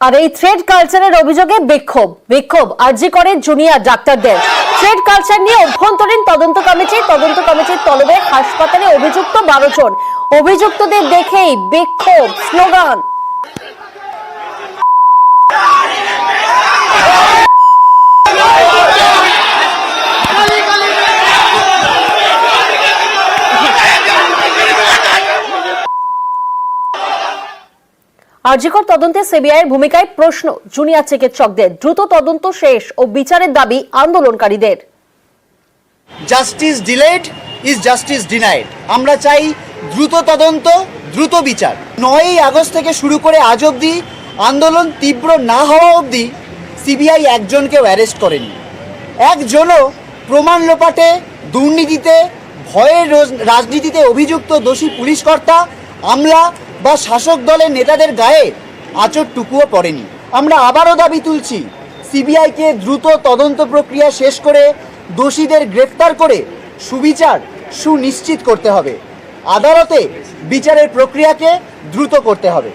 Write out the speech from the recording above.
আর এই থ্রেড কালচারের অভিযোগে বিক্ষোভ আরজি করে জুনিয়র ডাক্তারদের। থ্রেড কালচার নিয়ে অভ্যন্তরীণ তদন্ত কমিটির তলবে হাসপাতালে অভিযুক্ত 12 জন। অভিযুক্তদের দেখেই বিক্ষোভ, স্লোগান। আরজিকর তদন্তে সিবিআইয়ের ভূমিকায় প্রশ্ন জুনিয়র চিকিৎসকদের। দ্রুত তদন্ত শেষ ও বিচারের দাবি আন্দোলনকারীদের। Justice delayed is justice denied. আমরা চাই দ্রুত তদন্ত, দ্রুত বিচার। 9ই আগস্ট থেকে শুরু করে আজ অবধি আন্দোলন তীব্র না হওয়া অবধি সিবিআই একজনকেও অ্যারেস্ট করেনি। একজনও প্রমাণ লোপাটে, দুর্নীতিতে, ভয়ের রাজনীতিতে অভিযুক্ত দোষী পুলিশ কর্তা, আমলা বা শাসক দলের নেতাদের গায়ে আঁচড়টুকুও পড়েনি। আমরা আবারও দাবি তুলছি, সিবিআইকে দ্রুত তদন্ত প্রক্রিয়া শেষ করে দোষীদের গ্রেফতার করে সুবিচার সুনিশ্চিত করতে হবে। আদালতে বিচারের প্রক্রিয়াকে দ্রুত করতে হবে।